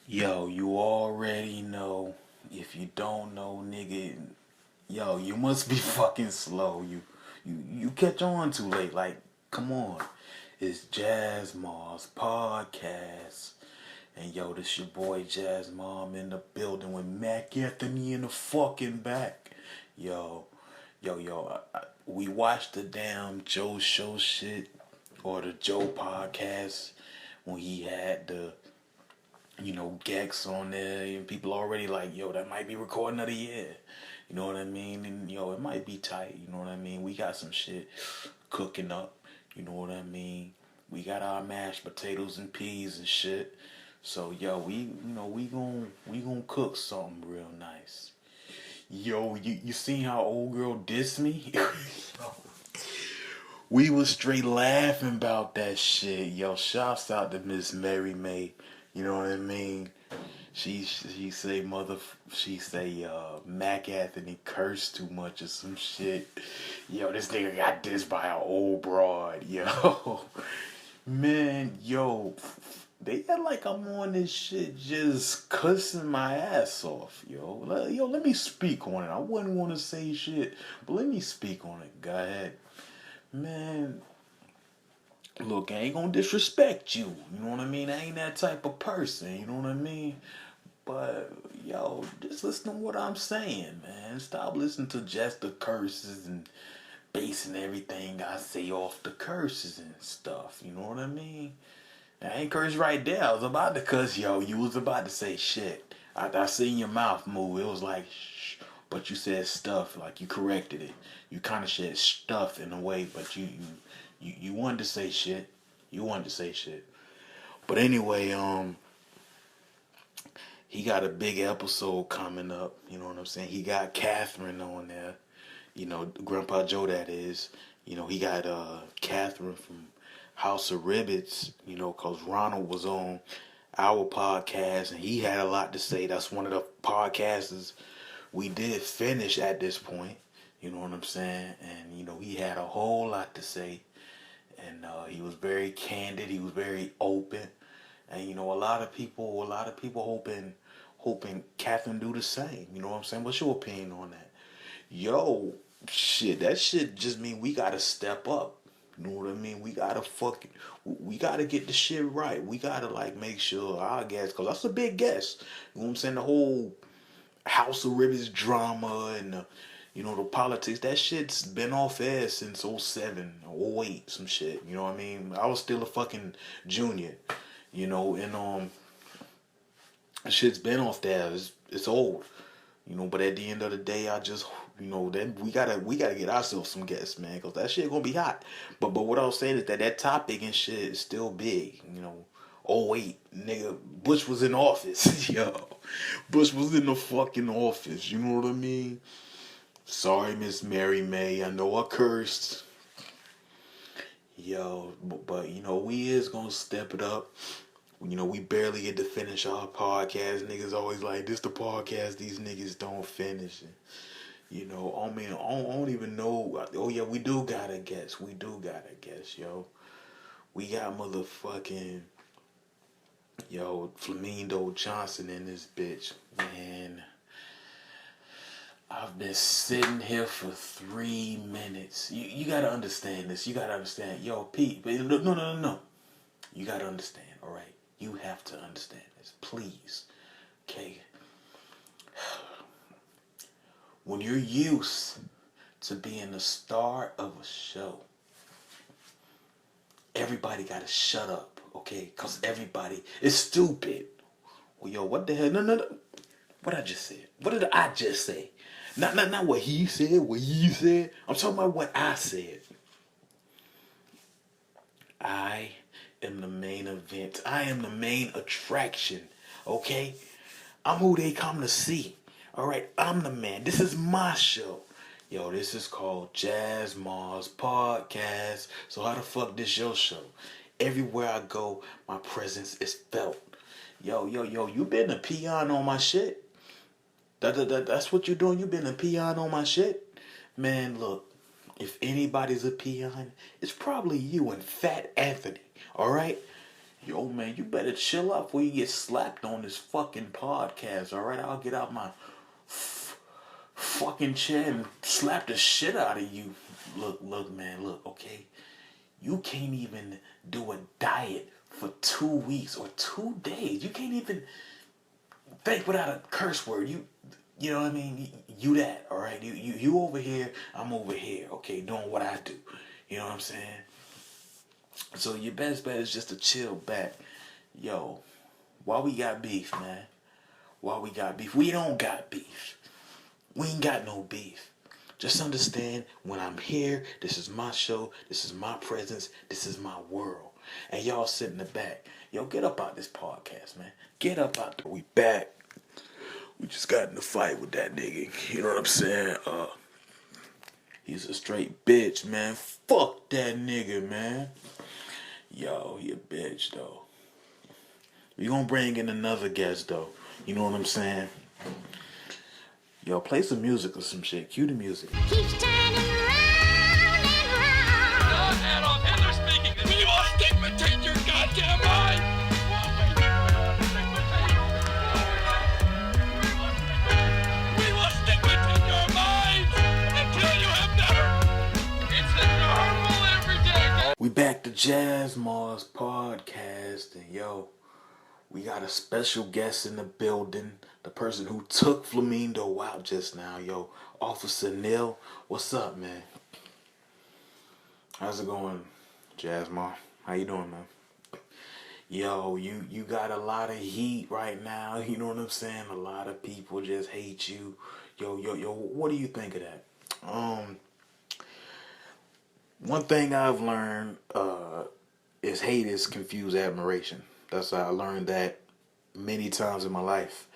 Yo, you already know. If you don't know, nigga, yo, you must be fucking slow. You catch on too late. Like, come on. It's JasMars podcast. And yo, this your boy Jasmar. I'm in the building with Mac Anthony in the fucking back. Yo, we watched the damn Joe Show shit or the Joe podcast when he had the Gex on there, and people already like, yo, that might be recording of the year. You know what I mean? And yo, it might be tight. You know what I mean? We got some shit cooking up. You know what I mean? We got our mashed potatoes and peas and shit. So yo, we gonna cook something real nice. Yo, you seen how old girl dissed me? We was straight laughing about that shit. Yo, shouts out to Miss Mary May. You know what I mean? She say Mac Anthony cursed too much or some shit. Yo, this nigga got dissed by an old broad. Yo, man, yo, they act like I'm on this shit just cussing my ass off. Yo, let me speak on it. I wouldn't want to say shit, but let me speak on it. Go ahead, man. Look, I ain't gonna disrespect you. You know what I mean? I ain't that type of person. You know what I mean? But yo, just listen to what I'm saying, man. Stop listening to just the curses and basing everything I say off the curses and stuff. You know what I mean? I ain't cursed right there. I was about to cuss, yo. You was about to say shit. I seen your mouth move. It was like shh, but you said stuff. Like you corrected it. You kind of said stuff in a way, but you wanted to say shit. You wanted to say shit. But anyway, he got a big episode coming up. You know what I'm saying? He got Catherine on there. You know, Grandpa Joe, that is. You know, he got Catherine from House of Ribbits, you know, because Ronald was on our podcast and he had a lot to say. That's one of the podcasters we did finish at this point. You know what I'm saying? And, you know, he had a whole lot to say. And he was very candid. He was very open. And, you know, a lot of people hoping Catherine do the same. You know what I'm saying? What's your opinion on that? Yo, shit, that shit just mean we gotta step up. You know what I mean? We gotta get the shit right. We gotta like make sure our guests, cause that's a big guest. You know what I'm saying? The whole House of Rivers drama and the politics. That shit's been off air since '07 or '08, some shit. You know what I mean? I was still a fucking junior. And shit's been off there. It's old. But at the end of the day, I just, then we gotta get ourselves some guests, man, cause that shit gonna be hot. But what I was saying is that topic and shit is still big. Oh wait, nigga, Bush was in office, yo. Bush was in the fucking office. You know what I mean? Sorry, Miss Mary May. I know I cursed, yo. But we is gonna step it up. We barely get to finish our podcast. Niggas always like, this the podcast these niggas don't finish. I mean, I don't even know. Oh, yeah, we do got a guess. We do got a guess, yo. We got motherfucking, Flamindo Johnson in this bitch. Man, I've been sitting here for 3 minutes. You gotta understand this. You gotta understand. Yo, Pete, no. You gotta understand, all right? You have to understand this, please. Okay? When you're used to being the star of a show, everybody gotta shut up, okay? Because everybody is stupid. Well, yo, what the hell? No. What I just said. What did I just say? Not what he said, what he said. I'm talking about what I said. I am the main event. I am the main attraction. Okay? I'm who they come to see. Alright? I'm the man. This is my show. Yo, this is called JasMars Podcast. So how the fuck this your show? Everywhere I go, my presence is felt. Yo, you been a peon on my shit? That's what you're doing? You been a peon on my shit? Man, look. If anybody's a peon, it's probably you and Fat Anthony, all right? Yo, man, you better chill out before you get slapped on this fucking podcast, alright? I'll get out my fucking chair and slap the shit out of you. Look, man, look, okay? You can't even do a diet for 2 weeks or 2 days. You can't even think without a curse word. You know what I mean? You that, all right? You over here, I'm over here, okay, doing what I do. You know what I'm saying? So your best bet is just to chill back. Yo, why we got beef, man? Why we got beef? We don't got beef. We ain't got no beef. Just understand, when I'm here, this is my show, this is my presence, this is my world. And y'all sit in the back. Yo, get up out this podcast, man. Get up out there. We back. We just got in a fight with that nigga. You know what I'm saying? He's a straight bitch, man. Fuck that nigga, man. Yo, he a bitch, though. We gonna bring in another guest, though. You know what I'm saying? Yo, play some music or some shit. Cue the music. Keeps turning round and round. Adolf Hitler speaking. We will stigmatize your goddamn mind. We will stigmatize your mind until you have never. It's a normal everyday. We back to JasMars podcast, and yo, we got a special guest in the building. The person who took Flamindo out just now, yo, Officer Neal. What's up, man? How's it going, Jasmar? How you doing, man? Yo, you got a lot of heat right now. You know what I'm saying? A lot of people just hate you. Yo, what do you think of that? One thing I've learned is hate is confused admiration. That's how I learned that many times in my life.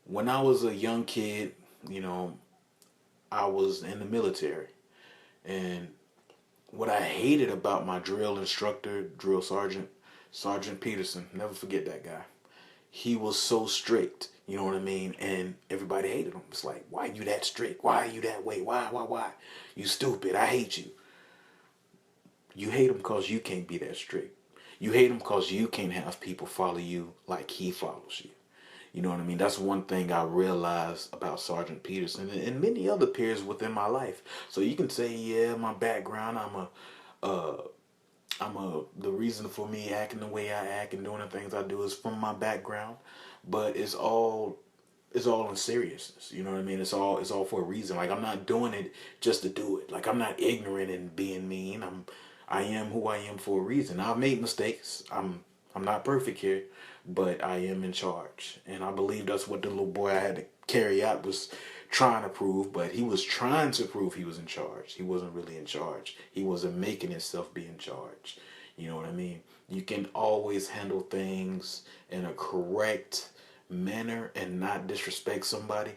When I was a young kid, you know, I was in the military. And what I hated about my drill instructor, drill sergeant, Sergeant Peterson, never forget that guy. He was so strict, you know what I mean? And everybody hated him. It's like, why you that strict? Why are you that way? Why? You stupid. I hate you. You hate him because you can't be that strict. You hate him because you can't have people follow you like he follows you. You know what I mean? That's one thing I realized about Sergeant Peterson and many other peers within my life. So you can say, yeah, my background, the reason for me acting the way I act and doing the things I do is from my background, but it's all in seriousness. You know what I mean? It's all for a reason. Like, I'm not doing it just to do it. Like, I'm not ignorant and being mean. I am who I am for a reason. I've made mistakes. I'm not perfect here, but I am in charge. And I believe that's what the little boy I had to carry out was trying to prove, but he was trying to prove he was in charge. He wasn't really in charge. He wasn't making himself be in charge. You know what I mean? You can always handle things in a correct manner and not disrespect somebody.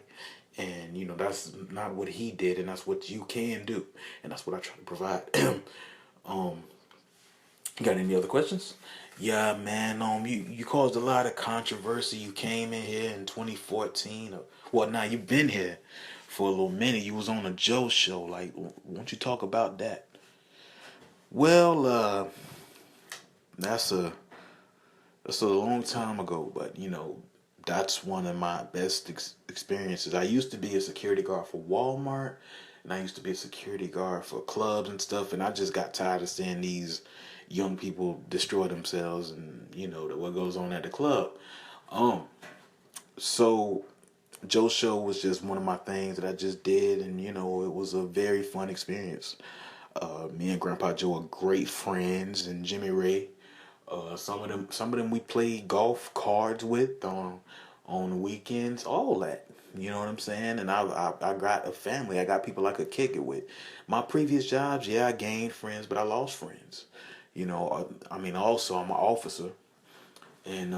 And, you know, that's not what he did, and that's what you can do. And that's what I try to provide. Got any other questions? Yeah, man. You caused a lot of controversy. You came in here in 2014. Well, now you've been here for a little minute. You was on a Joe show. Like, won't you talk about that? Well, that's a long time ago, but you know, that's one of my best experiences. I used to be a security guard for Walmart, and I used to be a security guard for clubs and stuff, and I just got tired of seeing these young people destroy themselves and, you know, what goes on at the club. So Joe Show was just one of my things that I just did, and, you know, it was a very fun experience. Me and Grandpa Joe are great friends, and Jimmy Ray. Some of them we played golf cards with on the weekends, all that. You know what I'm saying? And I got a family. I got people I could kick it with. My previous jobs, yeah, I gained friends, but I lost friends. You know, I mean, also I'm an officer, and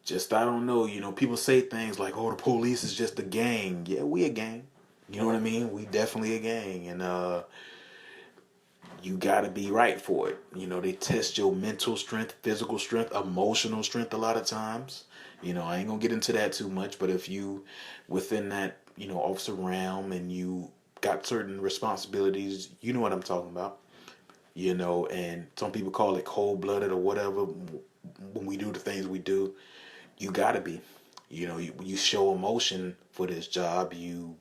just I don't know. You know, people say things like, "Oh, the police is just a gang." Yeah, we a gang. You know what I mean? We definitely a gang, and you gotta be right for it. You know, they test your mental strength, physical strength, emotional strength a lot of times. You know, I ain't gonna get into that too much, but if you within that, you know, officer realm and you got certain responsibilities, you know what I'm talking about. you know, and some people call it cold blooded or whatever. When we do the things we do, you gotta be. You know, you show emotion for this job, you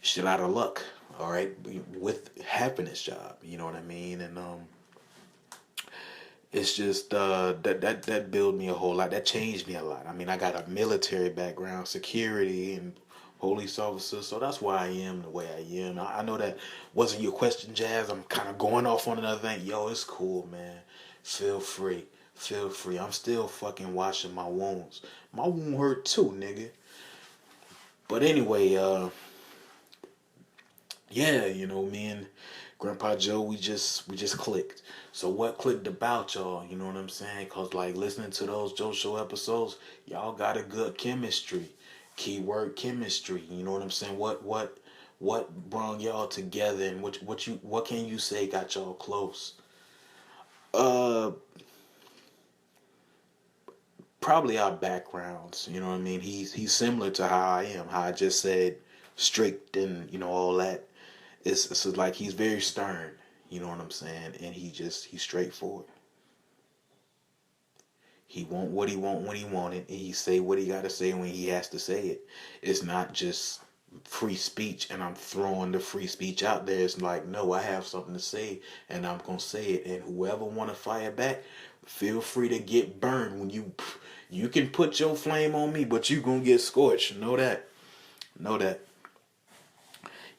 shit out of luck. All right, with having this job, you know what I mean, and it's just that built me a whole lot. That changed me a lot. I mean, I got a military background, security and police officer, so that's why I am the way I am. I know that wasn't your question, Jazz. I'm kind of going off on another thing. Yo, it's cool, man. Feel free, feel free. I'm still fucking washing my wounds. My wound hurt too, nigga. But anyway, yeah, you know, me and Grandpa Joe, we just clicked. So what clicked about y'all? You know what I'm saying? Cause like listening to those Joe Show episodes, y'all got a good chemistry. Keyword chemistry. You know what I'm saying? What brought y'all together, and what can you say got y'all close? Uh, Probably our backgrounds. You know what I mean? He's similar to how I am. How I just said strict and you know all that. It's like he's very stern. You know what I'm saying? And he's straightforward. He want what he want when he want it, and he say what he got to say when he has to say it. It's not just free speech, and I'm throwing the free speech out there. It's like, no, I have something to say, and I'm gonna say it. And whoever want to fire back, feel free to get burned. When you can put your flame on me, but you gonna get scorched. Know that. Know that.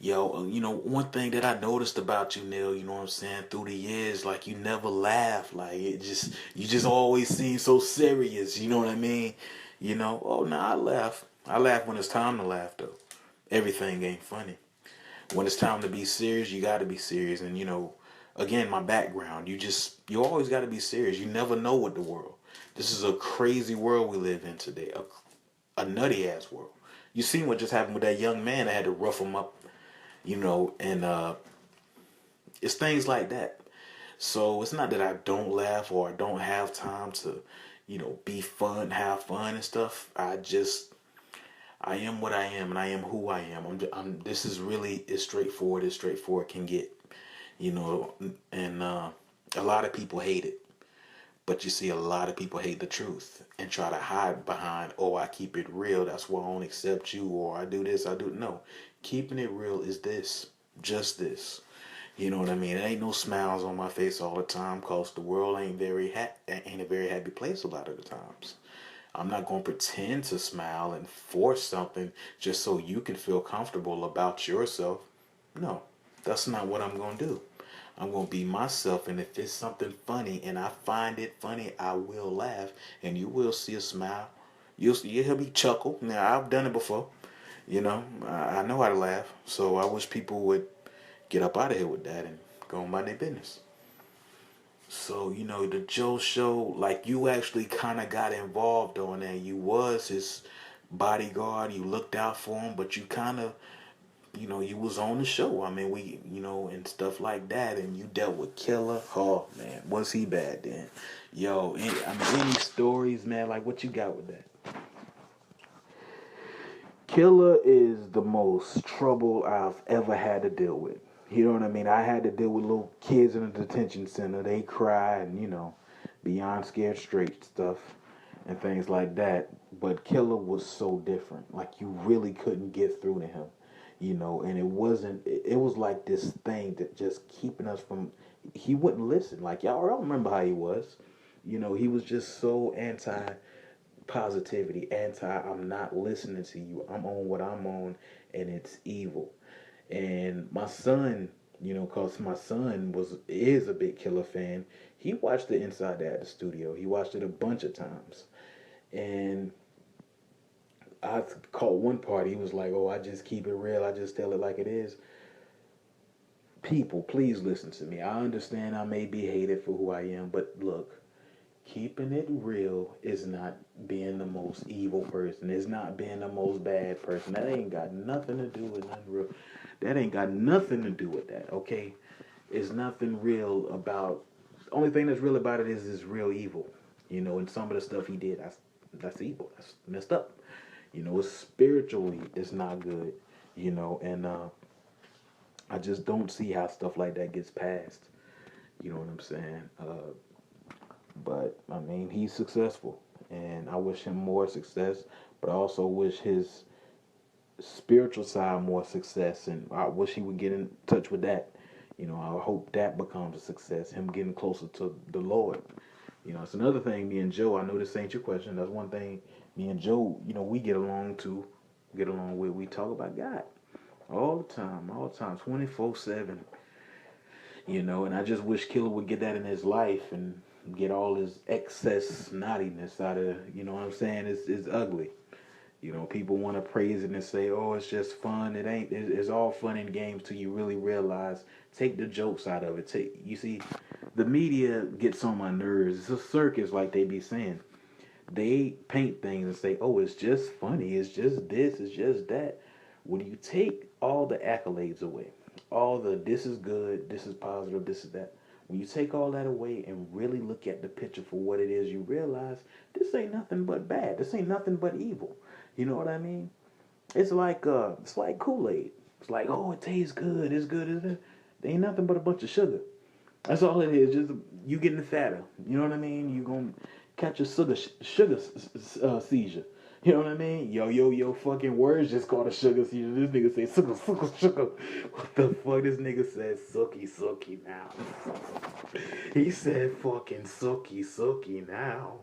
Yo, you know, one thing that I noticed about you, Neal, you know what I'm saying, through the years, like you never laugh. Like you just always seem so serious, you know what I mean? You know, oh, no, I laugh. I laugh when it's time to laugh, though. Everything ain't funny. When it's time to be serious, you got to be serious. And, you know, again, my background, you always got to be serious. You never know what the world. This is a crazy world we live in today, a nutty ass world. You seen what just happened with that young man that had to rough him up, you know, and it's things like that. So it's not that I don't laugh or I don't have time to, you know, be fun, have fun and stuff. I am what I am, and I am who I am. This is really as straightforward can get, you know, and a lot of people hate it. But you see, a lot of people hate the truth and try to hide behind, oh, I keep it real. That's why I don't accept you, or I do this, I do. No, keeping it real is this, just this. You know what I mean? It ain't no smiles on my face all the time, cause the world ain't a very happy place a lot of the times. I'm not gonna pretend to smile and force something just so you can feel comfortable about yourself. No, that's not what I'm gonna do. I'm gonna be myself, and if it's something funny and I find it funny, I will laugh, and you will see a smile. You'll hear me chuckle. Now I've done it before. You know, I know how to laugh. So I wish people would get up out of here with that and go on by their business. So, you know, the Joe Show, like you actually kind of got involved on that. You was his bodyguard. You looked out for him, but you kind of, you know, you was on the show. I mean, you know, and stuff like that. And you dealt with Killah. Oh, man, was he bad then? Yo, any stories, man? Like, what you got with that? Killah is the most trouble I've ever had to deal with. You know what I mean? I had to deal with little kids in a detention center. They cry and, you know, beyond scared straight stuff and things like that. But Killah was so different. Like, you really couldn't get through to him, you know, and it was like this thing that just keeping us from, he wouldn't listen. Like, y'all remember how he was. You know, he was just so anti positivity, I'm not listening to you. I'm on what I'm on, and it's evil. And my son, you know, cause my son is a big Killah fan. He watched the Inside at the studio. He watched it a bunch of times, and I caught one part. He was like, "Oh, I just keep it real. I just tell it like it is." People, please listen to me. I understand I may be hated for who I am, but look, keeping it real is not being the most evil person. It's not being the most bad person. That ain't got nothing to do with nothing real. That ain't got nothing to do with that, okay? It's nothing real about. The only thing that's real about it is real evil. You know, and some of the stuff he did, that's evil. That's messed up. You know, it's spiritually, it's not good. You know, and I just don't see how stuff like that gets passed. You know what I'm saying? But I mean, he's successful, and I wish him more success. But I also wish his spiritual side more success, and I wish he would get in touch with that. You know, I hope that becomes a success. Him getting closer to the Lord. You know, it's another thing. Me and Joe. I know this ain't your question. That's one thing. Me and Joe. You know, we get along to get along with. We talk about God all the time, 24/7. You know, and I just wish Killah would get that in his life and get all his excess naughtiness out of. You know what I'm saying? It's ugly. You know, people want to praise it and say, "Oh, it's just fun." It ain't. It's all fun and games till you really realize. Take the jokes out of it. You see, the media gets on my nerves. It's a circus, like they be saying. They paint things and say, "Oh, it's just funny. It's just this. It's just that." When you take all the accolades away, all the this is good, this is positive, this is that. When you take all that away and really look at the picture for what it is, you realize this ain't nothing but bad. This ain't nothing but evil. You know what I mean? It's like Kool-Aid. It's like, oh, it tastes good. It's good. There ain't nothing but a bunch of sugar. That's all it is. Just you getting fatter. You know what I mean? You gonna catch a seizure. You know what I mean? Yo, fucking words just called a sugar seizure. This nigga say sugar. What the fuck? This nigga said sucky now. He said fucking sucky now.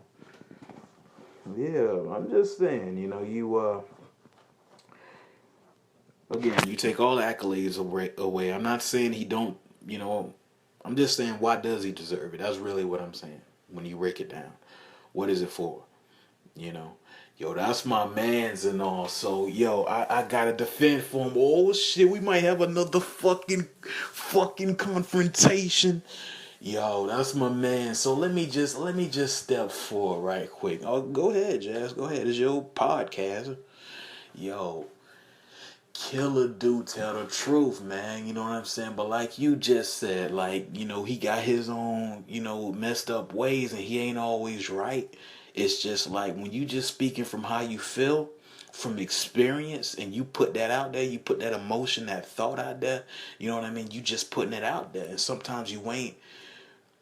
Yeah, I'm just saying, you know, again, you take all the accolades away. I'm not saying he don't, you know, I'm just saying, why does he deserve it? That's really what I'm saying when you break it down. What is it for? You know, yo, that's my man's and all. So, yo, I gotta defend for him. Oh shit, we might have another fucking confrontation. Yo, that's my man. So let me just step forward right quick. Oh, go ahead, Jazz. Go ahead. It's your podcast. Yo, Killah do tell the truth, man. You know what I'm saying? But like you just said, like, you know, he got his own, you know, messed up ways and he ain't always right. It's just like when you just speaking from how you feel, from experience, and you put that out there, you put that emotion, that thought out there, you know what I mean? You just putting it out there. And sometimes you ain't,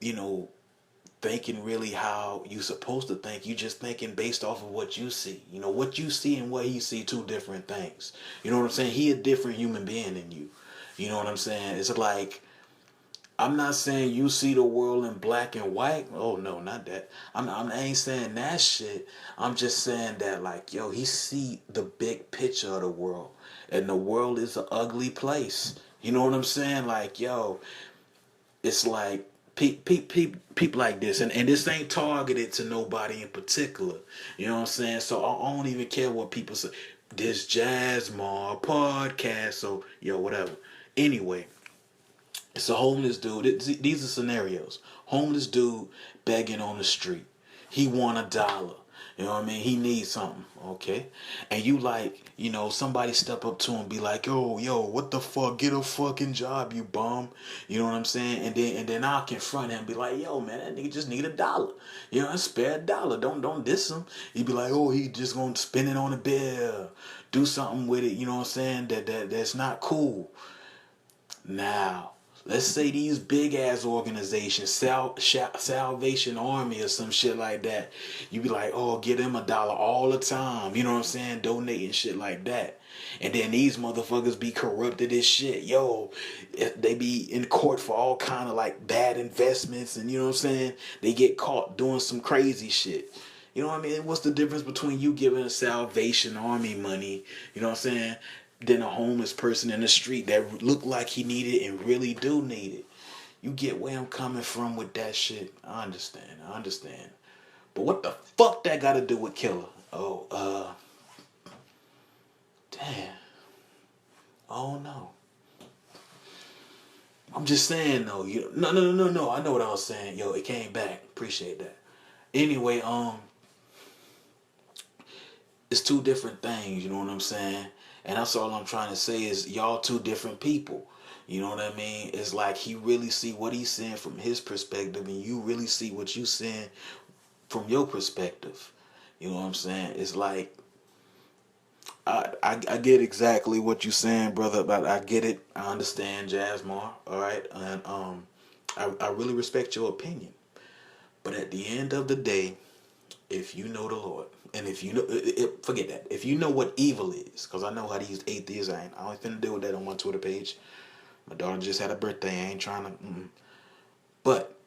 you know, thinking really how you supposed to think. You just thinking based off of what you see. You know, what you see and what he see, two different things. You know what I'm saying? He a different human being than you. You know what I'm saying? It's like, I'm not saying you see the world in black and white. Oh no, not that. I ain't saying that shit. I'm just saying that, like, yo, he see the big picture of the world, and the world is an ugly place. You know what I'm saying? Like, yo, it's like people like this, and this ain't targeted to nobody in particular. You know what I'm saying? So I don't even care what people say. This Jasmar podcast, so yo, whatever. Anyway, it's a homeless dude. These are scenarios. Homeless dude begging on the street. He want $1. You know what I mean? He needs something, okay? And you like, you know, somebody step up to him and be like, yo, what the fuck? Get a fucking job, you bum. You know what I'm saying? And then I'll confront him and be like, yo, man, that nigga just need $1. You know, spare $1. Don't diss him. He'd be like, oh, he just gonna spend it on a bill. Do something with it, you know what I'm saying? That's not cool. Now, let's say these big ass organizations, Salvation Army or some shit like that. You be like, oh, give them $1 all the time. You know what I'm saying? Donating shit like that. And then these motherfuckers be corrupted as shit. Yo, they be in court for all kind of like bad investments, and you know what I'm saying? They get caught doing some crazy shit. You know what I mean? What's the difference between you giving a Salvation Army money, you know what I'm saying, than a homeless person in the street that look like he need it and really do need it? You get where I'm coming from with that shit. I understand. But what the fuck that got to do with Killah? Oh, damn. Oh no. I'm just saying though. No. I know what I was saying. Yo, it came back. Appreciate that. Anyway, it's two different things. You know what I'm saying? And that's all I'm trying to say is y'all two different people. You know what I mean? It's like he really see what he's saying from his perspective, and you really see what you saying from your perspective. You know what I'm saying? It's like I get exactly what you're saying, brother. But I get it. I understand, Jasmar. All right, and I really respect your opinion. But at the end of the day, if you know the Lord, and if you know, forget that. If you know what evil is, because I know how these atheists are. I ain't finna deal with that on my Twitter page. My daughter just had a birthday. I ain't trying to. But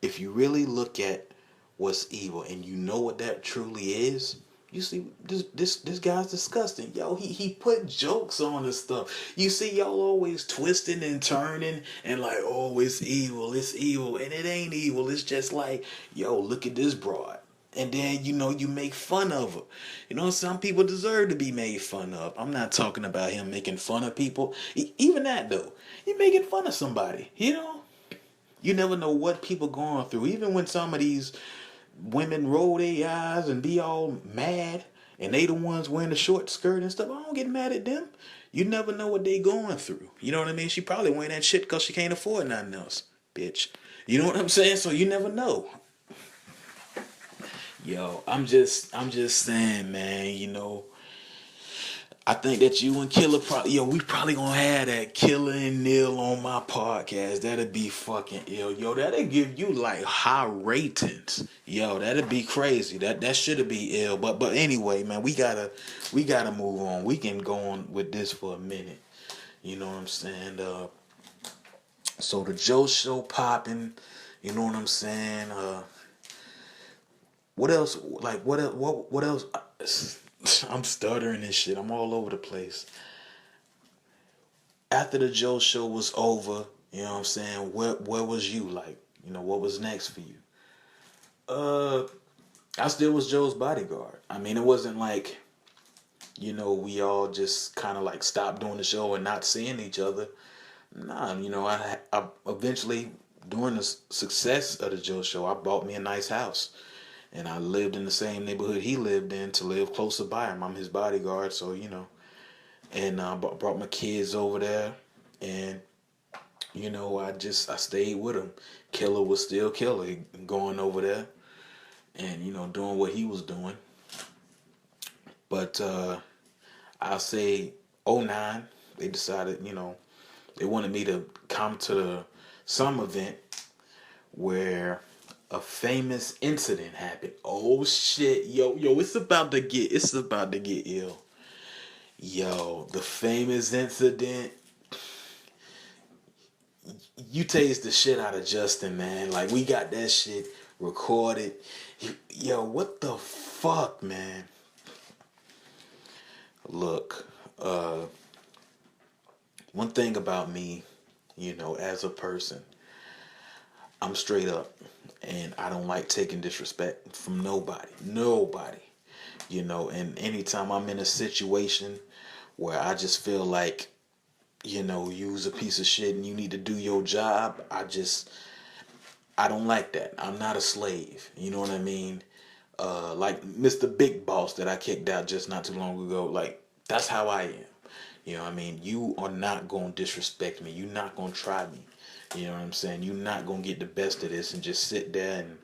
if you really look at what's evil and you know what that truly is, you see this guy's disgusting. Yo, he put jokes on this stuff. You see y'all always twisting and turning and like, oh, it's evil, and it ain't evil. It's just like, yo, look at this broad. And then, you make fun of her. Some people deserve to be made fun of. I'm not talking about him making fun of people. Even that, though. He making fun of somebody, You never know what people going through. Even when some of these women roll their eyes and be all mad, and they the ones wearing the short skirt and stuff, I don't get mad at them. You never know what they going through. You know what I mean? She probably wearing that shit because she can't afford nothing else, bitch. You know what I'm saying? So you never know. Yo, I'm just saying, man, I think that you and Killah we probably gonna have that Killah and Neal on my podcast. That'd be fucking ill. Yo, that'll give you like high ratings. Yo, that'd be crazy. That should be ill. But anyway, man, we gotta move on. We can go on with this for a minute. You know what I'm saying? So the Joe Show popping, you know what I'm saying? What else? Like what else? What else? I'm stuttering and shit. I'm all over the place. After the Joe Show was over, you know what I'm saying? Where was you? Like, what was next for you? I still was Joe's bodyguard. I mean, it wasn't like, we all just kind of like stopped doing the show and not seeing each other. Nah, I eventually, during the success of the Joe Show, I bought me a nice house. And I lived in the same neighborhood he lived in to live closer by him. I'm his bodyguard, so, And I brought my kids over there. And, I stayed with him. Killah was still Killah, going over there. And, doing what he was doing. But I'll say 2009, they decided, they wanted me to come to some event where a famous incident happened. Oh shit, yo, it's about to get ill. Yo, the famous incident. You tased the shit out of Justin, man. Like, we got that shit recorded. Yo, what the fuck, man? Look, one thing about me, as a person, I'm straight up. And I don't like taking disrespect from nobody. And anytime I'm in a situation where I just feel like, you's a piece of shit and you need to do your job, I don't like that. I'm not a slave. You know what I mean? Like Mr. Big Boss that I kicked out just not too long ago. Like, that's how I am. You know what I mean? You are not going to disrespect me. You're not going to try me. You know what I'm saying? You're not going to get the best of this and just sit there and,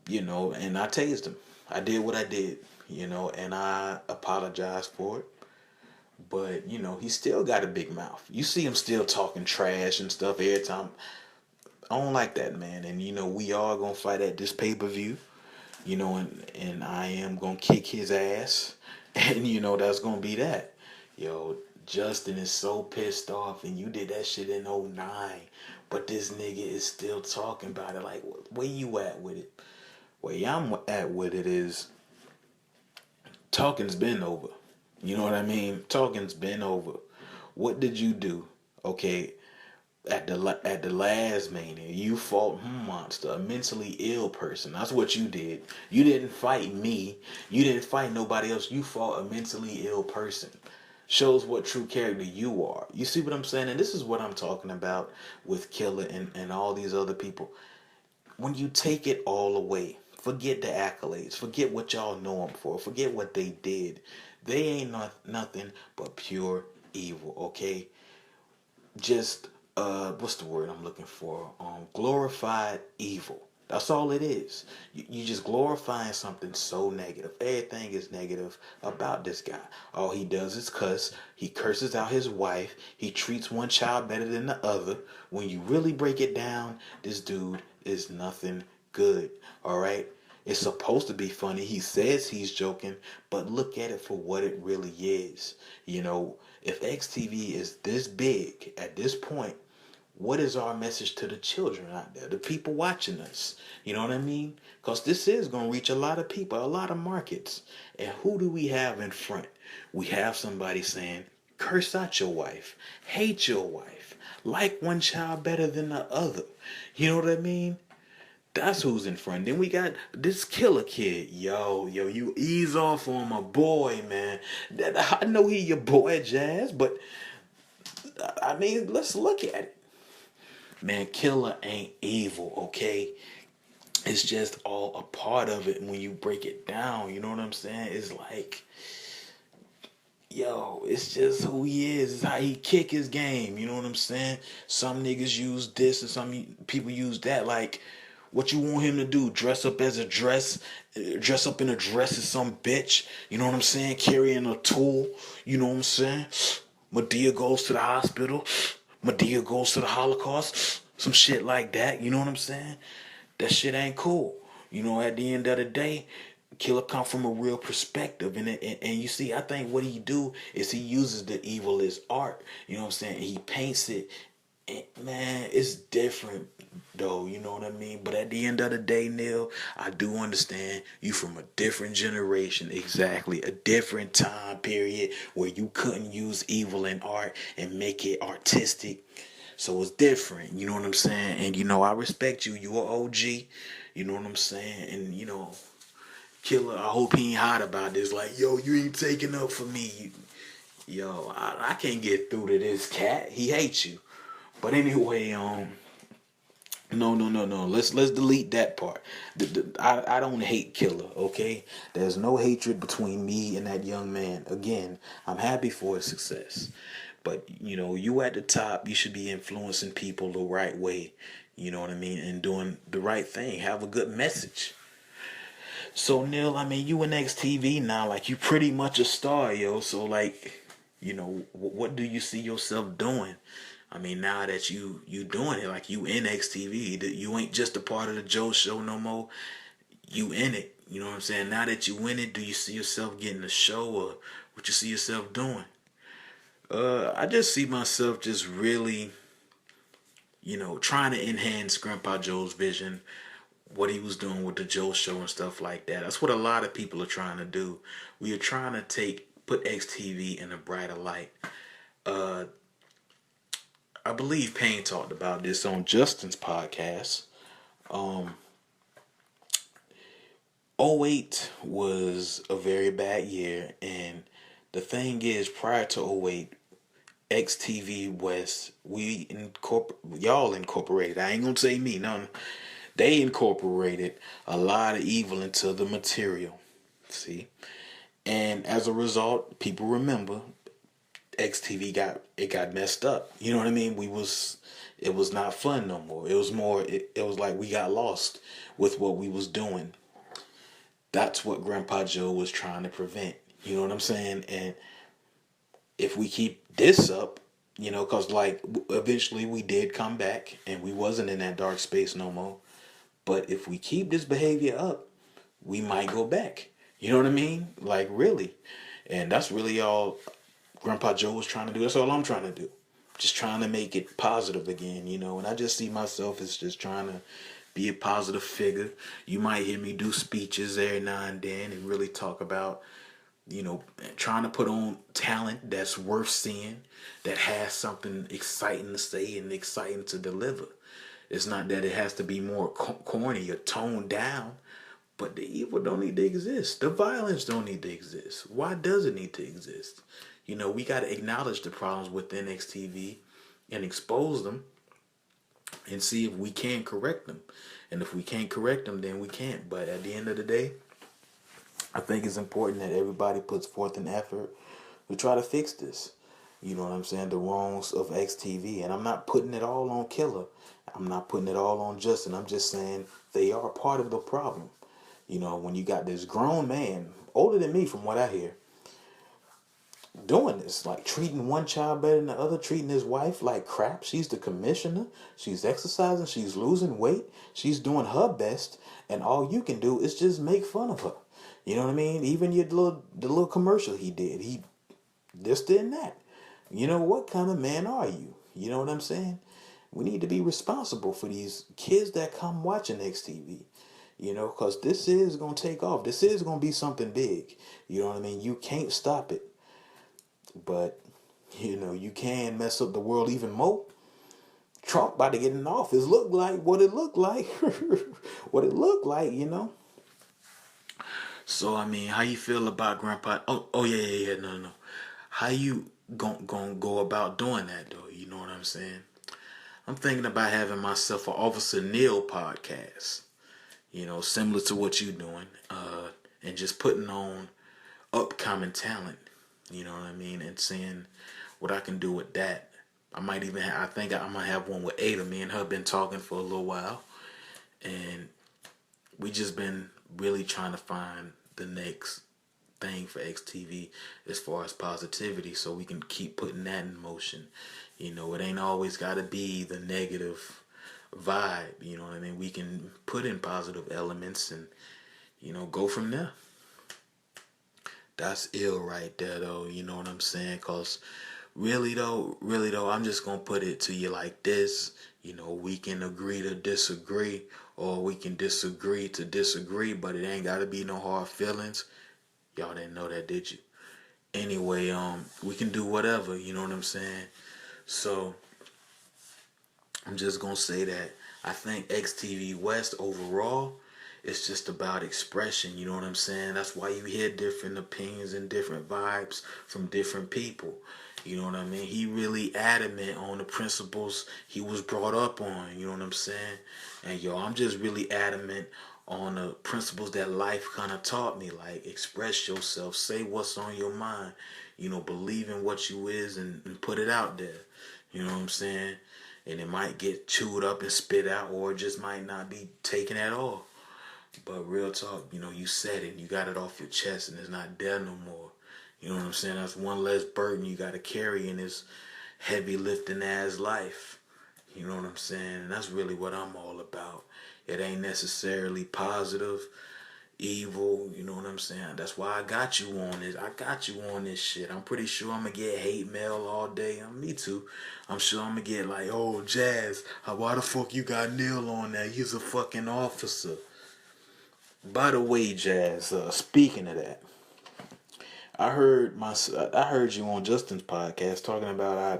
and I tased him. I did what I did, and I apologized for it. But, he still got a big mouth. You see him still talking trash and stuff every time. I don't like that, man. And, we are going to fight at this pay-per-view, and I am going to kick his ass. And, that's going to be that. Yo, Justin is so pissed off, and you did that shit in 2009, but this nigga is still talking about it. Like, where you at with it? Where I'm at with it is, talking's been over. You know what I mean? Talking's been over. What did you do? Okay, at the last Mania, you fought Monster, a mentally ill person. That's what you did. You didn't fight me. You didn't fight nobody else. You fought a mentally ill person. Shows what true character you are. You see what I'm saying? And this is what I'm talking about with Killah and all these other people. When you take it all away, forget the accolades, forget what y'all know them for, forget what they did. They ain't nothing but pure evil, okay? Just, what's the word I'm looking for? Glorified evil. That's all it is. You just glorifying something so negative. Everything is negative about this guy. All he does is cuss. He curses out his wife. He treats one child better than the other. When you really break it down, this dude is nothing good. All right? It's supposed to be funny. He says he's joking, but look at it for what it really is. You know, if XTV is this big at this point, what is our message to the children out there, the people watching us? You know what I mean? Because this is going to reach a lot of people, a lot of markets. And who do we have in front? We have somebody saying, curse out your wife, hate your wife, like one child better than the other. You know what I mean? That's who's in front. Then we got this Killah kid. Yo, you ease off on my boy, man. I know he your boy, Jazz, but I mean, let's look at it. Man, Killah ain't evil, okay? It's just all a part of it when you break it down. You know what I'm saying? It's like, yo, it's just who he is. It's how he kick his game. You know what I'm saying? Some niggas use this and some people use that. Like, what you want him to do? Dress up in a dress as some bitch. You know what I'm saying? Carrying a tool. You know what I'm saying? Madea goes to the hospital. Madea goes to the Holocaust. Some shit like that. You know what I'm saying? That shit ain't cool. You know, at the end of the day, Killah come from a real perspective. And you see, I think what he do is he uses the evil as art. You know what I'm saying? He paints it. And, man, it's different, though. You know what I mean? But at the end of the day, Neal, I do understand you from a different generation. Exactly. A different time period where you couldn't use evil in art and make it artistic. So it's different. You know what I'm saying? And, you know, I respect you. You are OG. You know what I'm saying? And, you know, Killah, I hope he ain't hot about this. Like, yo, you ain't taking up for me. Yo, I can't get through to this cat. He hates you. But anyway, no. Let's delete that part. I don't hate Killah, okay? There's no hatred between me and that young man. Again, I'm happy for his success. But, you know, you at the top, you should be influencing people the right way. You know what I mean? And doing the right thing. Have a good message. So, Neal, I mean, you in XTV now. Like, you pretty much a star, yo. So, like, you know, what do you see yourself doing? I mean, now that you doing it, like you in XTV, that you ain't just a part of the Joe Show no more. You in it. You know what I'm saying? Now that you in it, do you see yourself getting a show, or what you see yourself doing? I just see myself just really, you know, trying to enhance Grandpa Joe's vision, what he was doing with the Joe Show and stuff like that. That's what a lot of people are trying to do. We are trying to put XTV in a brighter light. I believe Payne talked about this on Justin's podcast. 08 was a very bad year, and the thing is, prior to 08, XtvWest, y'all incorporated. I ain't gonna say me, no. They incorporated a lot of evil into the material. See? And as a result, people remember XTV got messed up. You know what I mean? It was not fun no more. It was more, it was like we got lost with what we was doing. That's what Grandpa Joe was trying to prevent. You know what I'm saying? And if we keep this up, you know, because like eventually we did come back and we wasn't in that dark space no more. But if we keep this behavior up, we might go back. You know what I mean? Like really. And that's really all Grandpa Joe was trying to do. That's all I'm trying to do. Just trying to make it positive again, you know. And I just see myself as just trying to be a positive figure. You might hear me do speeches every now and then and really talk about, you know, trying to put on talent that's worth seeing, that has something exciting to say and exciting to deliver. It's not that it has to be more corny or toned down, but the evil don't need to exist. The violence don't need to exist. Why does it need to exist? You know, we got to acknowledge the problems within XTV and expose them and see if we can correct them. And if we can't correct them, then we can't. But at the end of the day, I think it's important that everybody puts forth an effort to try to fix this. You know what I'm saying? The wrongs of XTV. And I'm not putting it all on Killah. I'm not putting it all on Justin. I'm just saying they are part of the problem. You know, when you got this grown man, older than me from what I hear, doing this, like treating one child better than the other, treating his wife like crap. She's the commissioner. She's exercising. She's losing weight. She's doing her best, and all you can do is just make fun of her. You know what I mean? Even the little commercial he did, he this did that. You know, what kind of man are you? You know what I'm saying? We need to be responsible for these kids that come watching XTV. You know, because this is going to take off. This is going to be something big. You know what I mean? You can't stop it. But, you know, you can mess up the world even more. Trump about to get in office look like what it looked like. What it looked like, you know. So, I mean, how you feel about Grandpa? Oh yeah, no. How you gonna go about doing that, though? You know what I'm saying? I'm thinking about having myself an Officer Neal podcast. You know, similar to what you're doing. And just putting on upcoming talent. You know what I mean? And seeing what I can do with that. I might even I think I might have one with Ada. Me and her been talking for a little while. And we just been really trying to find the next thing for XTV as far as positivity, so we can keep putting that in motion. You know, it ain't always got to be the negative vibe. You know what I mean? We can put in positive elements and, you know, go from there. That's ill right there, though. You know what I'm saying? Because really though, I'm just going to put it to you like this. You know, we can agree to disagree, or we can disagree to disagree, but it ain't got to be no hard feelings. Y'all didn't know that, did you? Anyway, we can do whatever, you know what I'm saying? So, I'm just going to say that I think XtvWest overall, it's just about expression, you know what I'm saying? That's why you hear different opinions and different vibes from different people. You know what I mean? He really adamant on the principles he was brought up on, you know what I'm saying? And yo, I'm just really adamant on the principles that life kind of taught me, like express yourself, say what's on your mind, you know, believe in what you is and put it out there. You know what I'm saying? And it might get chewed up and spit out, or it just might not be taken at all. But real talk, you know, you said it, you got it off your chest, and it's not there no more. You know what I'm saying? That's one less burden you got to carry in this heavy lifting ass life. You know what I'm saying? And that's really what I'm all about. It ain't necessarily positive, evil, you know what I'm saying? That's why I got you on this. I got you on this shit. I'm pretty sure I'm going to get hate mail all day. Me too. I'm sure I'm going to get like, oh, Jazz, why the fuck you got Neal on there? He's a fucking officer. By the way, Jazz, speaking of that, I heard you on Justin's podcast talking about I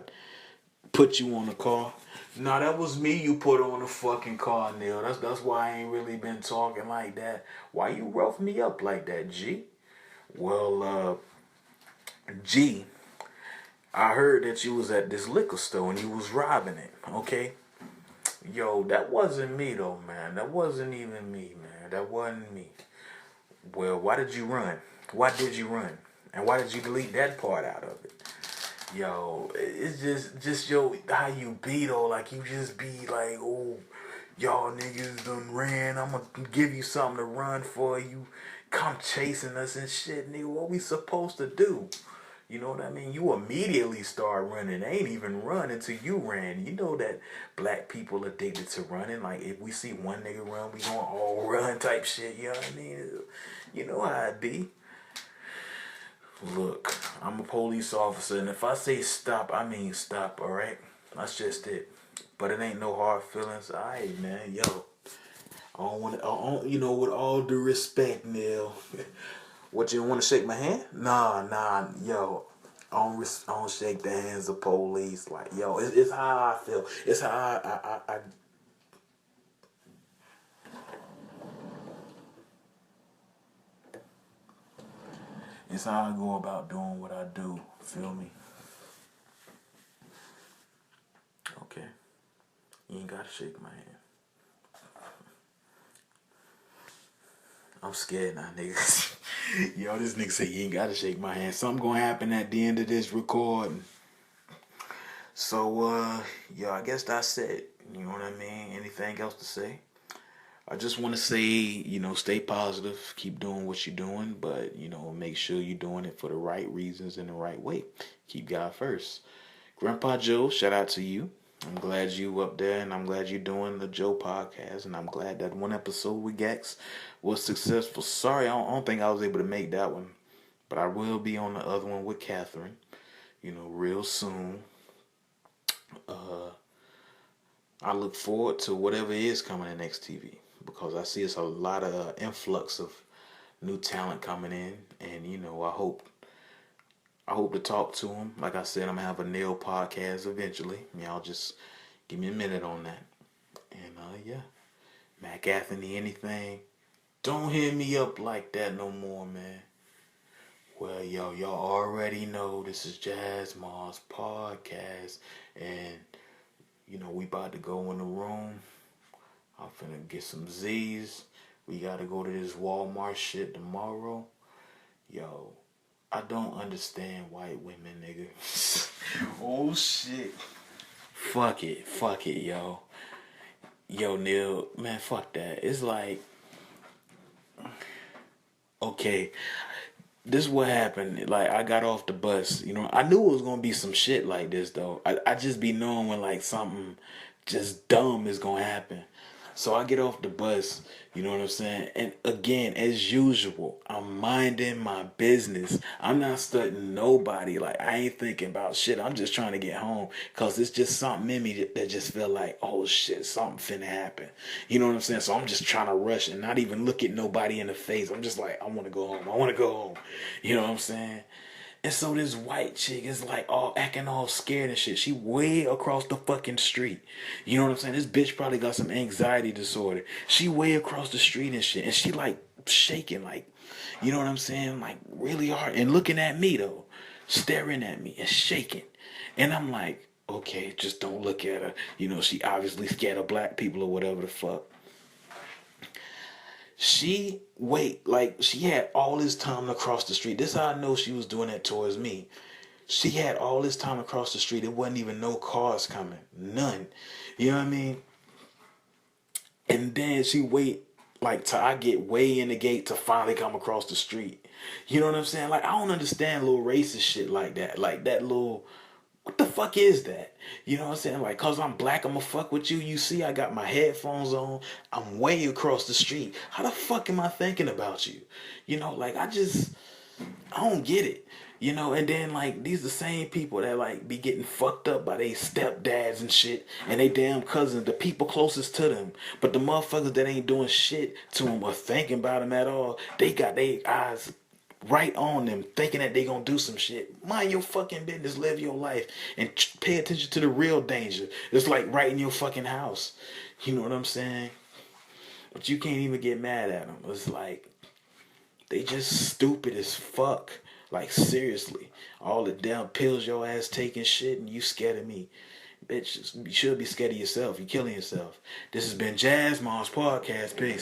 put you on the car. Nah, that was me you put on the fucking car, Neal. That's why I ain't really been talking like that. Why you rough me up like that, G? Well, G, I heard that you was at this liquor store and you was robbing it, okay? Yo, that wasn't me though, man. That wasn't even me, man. That wasn't me. Well, why did you run? Why did you run? And why did you delete that part out of it? Yo, it's just yo, how you be though, like you just be like, oh, y'all niggas done ran, I'm gonna give you something to run for, you come chasing us and shit, nigga, what we supposed to do? You know what I mean? You immediately start running, ain't even run until you ran. You know that black people addicted to running, like if we see one nigga run, we gonna all run type shit, you know what I mean? You know how it be. Look, I'm a police officer, and if I say stop, I mean stop, alright? That's just it. But it ain't no hard feelings. Alright, man, yo. I don't want to, you know, with all due respect, Neal. What, you don't want to shake my hand? Nah, yo. I don't shake the hands of police. Like, yo, it's how I feel. It's how I it's how I go about doing what I do. Feel me? Okay. You ain't gotta shake my hand. I'm scared now, niggas. Yo, this nigga say you ain't gotta shake my hand. Something gonna happen at the end of this recording. So, yo, I guess that's it. You know what I mean? Anything else to say? I just want to say, stay positive, keep doing what you're doing, but, make sure you're doing it for the right reasons in the right way. Keep God first. Grandpa Joe, shout out to you. I'm glad you up there, and I'm glad you're doing the Joe podcast, and I'm glad that one episode with Gex was successful. Sorry, I don't think I was able to make that one, but I will be on the other one with Catherine, real soon. I look forward to whatever is coming in XTV because I see it's a lot of influx of new talent coming in, and I hope to talk to him. Like I said, I'm gonna have a Neal podcast eventually. Y'all just give me a minute on that. And yeah, Mac Anthony, anything? Don't hit me up like that no more, man. Well, y'all already know this is JasMars podcast, and we about to go in the room. I'm finna get some Z's. We gotta go to this Walmart shit tomorrow. Yo, I don't understand white women, nigga. Oh shit. Fuck it, yo. Yo, Neal, man, fuck that. It's like, okay, this is what happened. Like, I got off the bus. I knew it was gonna be some shit like this, though. I just be knowing when, like, something just dumb is gonna happen. So I get off the bus, you know what I'm saying? And again, as usual, I'm minding my business. I'm not studying nobody. Like, I ain't thinking about shit. I'm just trying to get home because it's just something in me that just feel like, oh shit, something finna happen. You know what I'm saying? So I'm just trying to rush and not even look at nobody in the face. I'm just like, I want to go home. I want to go home. You know what I'm saying? And so this white chick is like all acting all scared and shit. She way across the fucking street. You know what I'm saying? This bitch probably got some anxiety disorder. She way across the street and shit. And she like shaking like, you know what I'm saying? Like really hard. And looking at me though. Staring at me and shaking. And I'm like, okay, just don't look at her. She obviously scared of black people or whatever the fuck. She had all this time to cross the street. This is how I know she was doing that towards me. She had all this time to cross the street. It wasn't even no cars coming. None. You know what I mean? And then she wait like till I get way in the gate to finally come across the street. You know what I'm saying? Like, I don't understand little racist shit like that. Like that little, what the fuck is that? You know what I'm saying? Like, cause I'm black, I'ma fuck with you. You see, I got my headphones on. I'm way across the street. How the fuck am I thinking about you? Like I don't get it. And then like these the same people that like be getting fucked up by their stepdads and shit and they damn cousins, the people closest to them. But the motherfuckers that ain't doing shit to them or thinking about them at all, they got their eyes right on them, thinking that they gonna do some shit. Mind your fucking business, live your life, and pay attention to the real danger. It's like right in your fucking house. You know what I'm saying? But you can't even get mad at them. It's like they just stupid as fuck. Like seriously, all the damn pills your ass taking shit, and you scared of me. Bitch, you should be scared of yourself. You're killing yourself. This has been JasMars podcast. Peace.